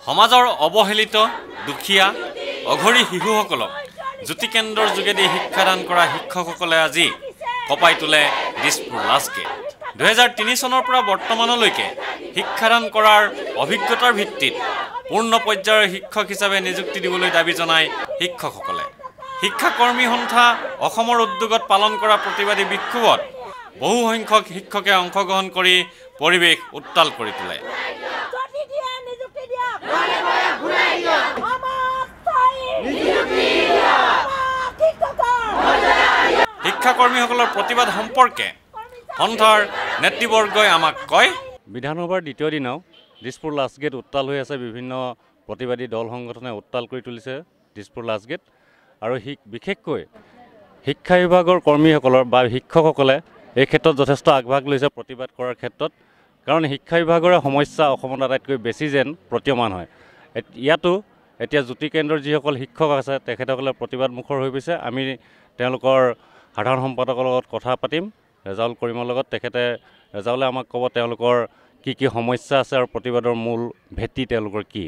সমাজৰ অৱহেলিত দুখীয়া অঘৰী শিশুসকলক জ্যোতি কেন্দ্ৰৰ যোগেদি শিক্ষাদান কৰা শিক্ষকসকলে আজি কপাই তোলে দিছপুৰ লাষ্ট গেট 2003 চনৰ পৰা বৰ্তমানলৈকে শিক্ষাদান কৰাৰ অভিজ্ঞতাৰ ভিত্তিত পূৰ্ণ পৰ্যায়ৰ শিক্ষক হিচাপে নিযুক্তি দিবলৈ দাবী জনায় শিক্ষকসকলে শিক্ষাকৰ্মী সন্থা অসমৰ উদ্যোগত পালন কৰা প্ৰতিবাদী বিক্ষোভত বহু সংখ্যক শিক্ষকে অংশগ্ৰহণ কৰি পৰিৱেশ উত্তাল কৰি তোলে শিক্ষাকৰ্মীসকলৰ প্ৰতিবাদ সম্পৰ্কে সন্থাৰ নেতৃবৰ্গই আমাক কয় বিধানসভাৰ দ্বিতীয় দিনাও দিছপুৰ লাষ্ট গেট উত্তাল হৈ আছে বিভিন্ন প্ৰতিবাদী দল সংগঠনে উত্তাল কৰি তুলিছে দিছপুৰ লাষ্ট গেট আৰু বিশেষকৈ শিক্ষা বিভাগৰ কৰ্মীসকলৰ বা শিক্ষকসকলে এই ক্ষেত্ৰত যথেষ্ট আগভাগ লৈছে প্ৰতিবাদ কৰাৰ ক্ষেত্ৰত কাৰণ শিক্ষা বিভাগৰে সমস্যা অসমত আটাইতকৈ বেছি যেন প্ৰতীয়মান হয় ইয়াতো এতিয়া জ্যোতি কেন্দ্ৰৰ যিসকল শিক্ষক আছে তেখেতসকলে প্ৰতিবাদ মুখৰ হৈ গৈছে আমি তেওঁলোকৰ সাধাৰণ সম্পাদকৰ লগত কথা পাতিম ৰেজাউল কৰিমৰ লগত তেখেতে ৰেজাউলে আমাক ক'ব তেওঁলোকৰ কি কি সমস্যা আছে আৰু প্ৰতিবাদৰ মূল ভেটি তেওঁলোকৰ কি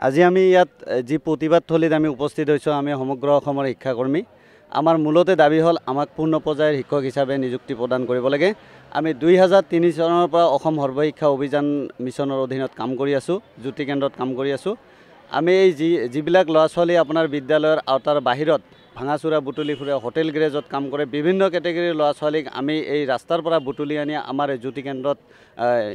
আজি আমি ইয়াত যি প্ৰতিবাদ থলীত আমি উপস্থিত হৈছোঁ আমি সমগ্ৰ অসমৰ শিক্ষাকৰ্মী আমাৰ মূলতে দাবী হ'ল আমাক পূৰ্ণ পৰ্যায়ৰ শিক্ষক হিচাপে নিযুক্তি প্ৰদান কৰিব লাগে আমি 2003 চনৰ পৰা অসম সৰ্বশিক্ষা অভিযান মিছনৰ অধীনত কাম কৰি আছোঁ জ্যোতি কেন্দ্ৰত কাম কৰি আছোঁ আমি এই যিবিলাক ল'ৰা ছোৱালী আপোনাৰ বিদ্যালয়ৰ আওতাৰ বাহিৰত ভাঙাচুৰা বুটলি ফুৰে হোটেল গ্ৰেজত কাম কৰে বিভিন্ন কেটেগৰীৰ ল'ৰা ছোৱালীক আমি এই ৰাস্তাৰ পৰা বুটলি আনি আমাৰ জ্যোতি কেন্দ্ৰত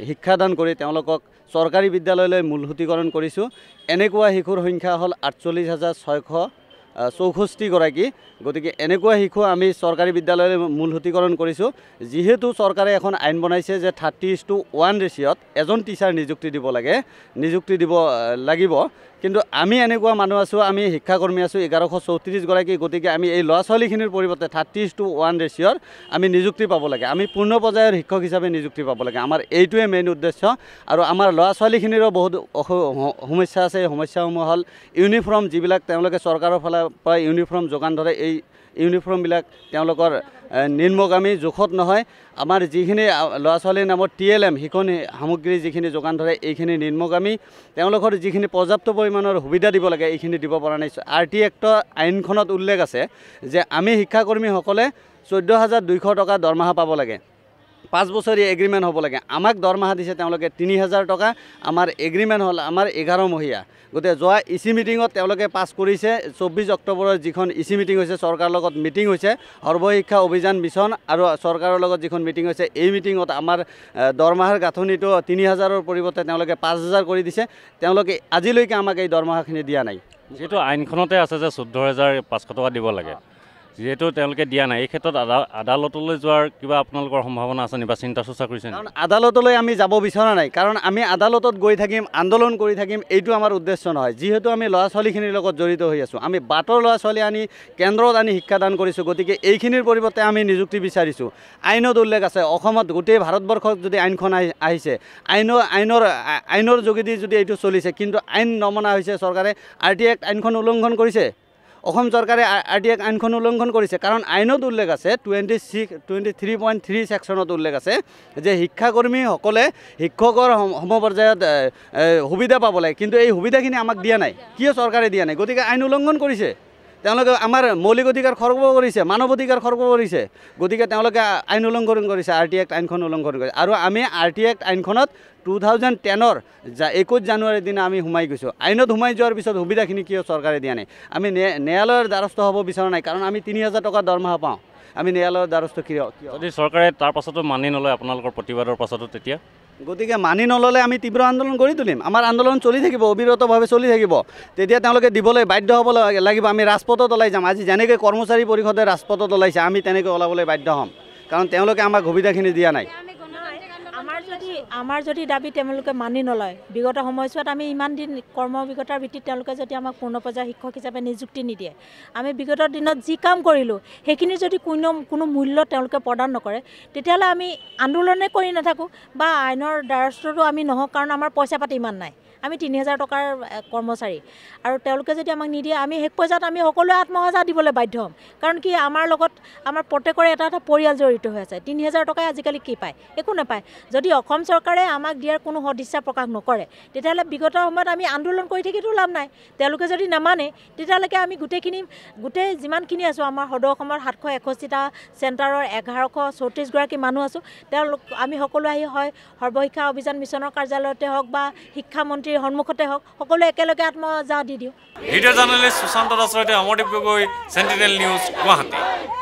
শিক্ষাদান কৰি তেওঁলোকক চৰকাৰী বিদ্যালয়লৈ মূলসুতীকৰণ কৰিছোঁ এনেকুৱা শিশুৰ সংখ্যা হ'ল 48,664 গৰাকী গতিকে এনেকুৱা শিশু আমি চৰকাৰী বিদ্যালয়লৈ মূলসুতীকৰণ কৰিছোঁ যিহেতু চৰকাৰে এখন আইন বনাইছে যে 30:1 ৰেচিঅ'ত এজন টিচাৰ নিযুক্তি দিব লাগিব কিন্তু আমি এনেকুৱা মানুহ আছোঁ আমি শিক্ষাকৰ্মী আছোঁ 1134 গৰাকী গতিকে আমি এই ল'ৰা ছোৱালীখিনিৰ পৰিৱৰ্তে 30:1 ৰেচিঅ'ৰ আমি নিযুক্তি পাব লাগে আমি পূৰ্ণ পৰ্যায়ৰ শিক্ষক হিচাপে নিযুক্তি পাব লাগে আমাৰ এইটোৱে মেইন উদ্দেশ্য আৰু আমাৰ ল'ৰা ছোৱালীখিনিৰো বহুত সমস্যা আছে এই সমস্যাসমূহ হ'ল ইউনিফৰ্ম যিবিলাক তেওঁলোকে চৰকাৰৰ ফালৰ পৰা ইউনিফৰ্ম যোগান ধৰে এই ইউনিফৰ্মবিলাক তেওঁলোকৰ নিম্নগামী জোখত নহয় আমাৰ যিখিনি ল'ৰা ছোৱালীৰ নামত TLM শিক্ষণ সামগ্ৰী যিখিনি যোগান ধৰে এইখিনি নিম্নগামী তেওঁলোকৰ যিখিনি পৰ্যাপ্ত পৰিমাণৰ সুবিধা দিব লাগে এইখিনি দিব পৰা নাই RT এক্টৰ আইনখনত উল্লেখ আছে যে আমি শিক্ষাকৰ্মীসকলে 14,200 টকা দৰমহা পাব লাগে 5 বছৰীয়া এগ্ৰিমেণ্ট হ'ব লাগে আমাক দৰমহা দিছে তেওঁলোকে 3,000 টকা আমাৰ এগ্ৰিমেণ্ট হ'ল আমাৰ 11 মহীয়া গতিকে যোৱা EC মিটিঙত তেওঁলোকে পাছ কৰিছে 24 অক্টোবৰৰ যিখন EC মিটিং হৈছে চৰকাৰৰ লগত মিটিং হৈছে সৰ্বশিক্ষা অভিযান মিছন আৰু চৰকাৰৰ লগত যিখন মিটিং হৈছে এই মিটিঙত আমাৰ দৰমহাৰ গাঁথনিটো 3,000ৰ পৰিৱৰ্তে তেওঁলোকে 5,000 কৰি দিছে তেওঁলোকে আজিলৈকে আমাক এই দৰমহাখিনি দিয়া নাই যিহেতু আইনখনতে আছে যে 14,500 টকা দিব লাগে যেহেতু তেওঁলোকে দিয়া নাই এই ক্ষেত্ৰত আদালতলৈ যোৱাৰ কিবা আপোনালোকৰ সম্ভাৱনা আছে নি বা চিন্তা চৰ্চা কৰিছে কাৰণ আদালতলৈ আমি যাব বিচৰা নাই কাৰণ আমি আদালতত গৈ থাকিম আন্দোলন কৰি থাকিম এইটো আমাৰ উদ্দেশ্য নহয় যিহেতু আমি ল'ৰা ছোৱালীখিনিৰ লগত জড়িত হৈ আছোঁ আমি বাটৰ ল'ৰা ছোৱালী আনি কেন্দ্ৰত আনি শিক্ষাদান কৰিছোঁ গতিকে এইখিনিৰ পৰিৱৰ্তে আমি নিযুক্তি বিচাৰিছোঁ আইনত উল্লেখ আছে অসমত গোটেই ভাৰতবৰ্ষত যদি আইনখন আহিছে আইনৰ যোগেদি যদি এইটো চলিছে কিন্তু আইন নমনা হৈছে চৰকাৰে RT এক্ট আইনখন উলংঘন কৰিছে অসম চৰকাৰে RT এক্ট আইনখন উলংঘন কৰিছে কাৰণ আইনত উল্লেখ আছে 23.3 ছেকশ্যনত উল্লেখ আছে যে শিক্ষাকৰ্মীসকলে শিক্ষকৰ সমপৰ্যায়ত সুবিধা পাব লাগে কিন্তু এই সুবিধাখিনি আমাক দিয়া নাই কিয় চৰকাৰে দিয়া নাই গতিকে আইন উলংঘন কৰিছে তেওঁলোকে আমাৰ মৌলিক অধিকাৰ খৰ্ব কৰিছে মানৱ অধিকাৰ খৰ্ব কৰিছে গতিকে তেওঁলোকে আইন উলংঘন কৰিছে RT এক্ট আইনখন উলংঘন কৰিছে আৰু আমি RT এক্ট আইনখনত 2010ৰ 21 জানুৱাৰীৰ দিনা আমি সোমাই গৈছোঁ আইনত সোমাই যোৱাৰ পিছত সুবিধাখিনি কিয় চৰকাৰে দিয়া নাই আমি ন্যায়ালয়ৰ দ্বাৰস্থ হ'ব বিচৰা নাই কাৰণ আমি 3,000 টকা দৰমহা পাওঁ আমি ন্যায়ালয়ৰ দ্বাৰস্থ কিয় যদি চৰকাৰে তাৰ পাছতো মানি নলয় আপোনালোকৰ প্ৰতিবাদৰ পাছতো তেতিয়া গতিকে মানি নল'লে আমি তীব্ৰ আন্দোলন কৰি তুলিম আমাৰ আন্দোলন চলি থাকিব অবিৰতভাৱে চলি থাকিব তেতিয়া তেওঁলোকে দিবলৈ বাধ্য হ'ব লাগিব আমি ৰাজপথত ওলাই যাম আজি যেনেকৈ কৰ্মচাৰী পৰিষদে ৰাজপথত ওলাইছে আমি তেনেকৈ ওলাবলৈ বাধ্য হ'ম কাৰণ তেওঁলোকে আমাক সুবিধাখিনি দিয়া নাই আমাৰ যদি দাবী তেওঁলোকে মানি নলয় বিগত সময়ছোৱাত আমি ইমান দিন কৰ্ম অভিজ্ঞতাৰ ভিত্তিত তেওঁলোকে যদি আমাক পূৰ্ণ পৰ্যায়ৰ শিক্ষক হিচাপে নিযুক্তি নিদিয়ে আমি বিগত দিনত যি কাম কৰিলোঁ সেইখিনি যদি কোনো মূল্য তেওঁলোকে প্ৰদান নকৰে তেতিয়াহ'লে আমি আন্দোলনে কৰি নাথাকোঁ বা আইনৰ দ্বাৰস্থটো আমি নহওঁ কাৰণ আমাৰ পইচা পাতি ইমান নাই আমি 3000 টকাৰ কৰ্মচাৰী আৰু তেওঁলোকে যদি আমাক নিদিয়ে আমি শেষ পৰ্যায়ত আমি সকলোৱে আত্মসহায়ক দিবলৈ বাধ্য হ'ম কাৰণ কি আমাৰ লগত আমাৰ প্ৰত্যেকৰে এটা পৰিয়াল জড়িত হৈ আছে 3000 টকাই আজিকালি কি পায় একো নাপায় যদি অসম চৰকাৰে আমাক দিয়াৰ কোনো সদিচ্ছা প্ৰকাশ নকৰে তেতিয়াহ'লে বিগত সময়ত আমি আন্দোলন কৰি থাকিতো লাভ নাই তেওঁলোকে যদি নামানে তেতিয়ালৈকে আমি গোটেই যিমানখিনি আছোঁ আমাৰ সদৌ অসমৰ 761টা চেণ্টাৰৰ 1134 গৰাকী মানুহ আছোঁ তেওঁলোক আমি সকলো আহি হয় সৰ্বশিক্ষা অভিযান মিছনৰ কাৰ্যালয়তে হওক বা শিক্ষামন্ত্ৰীৰ সন্মুখতে হওক সকলোৱে একেলগে আত্মসহায়ক দি দিওঁ ভিডিঅ' জাৰ্নেলিষ্ট সুশান্ত দাসৰ সৈতে অমৰদীপ গগৈ, চেণ্টিনেল নিউজ, গুৱাহাটী।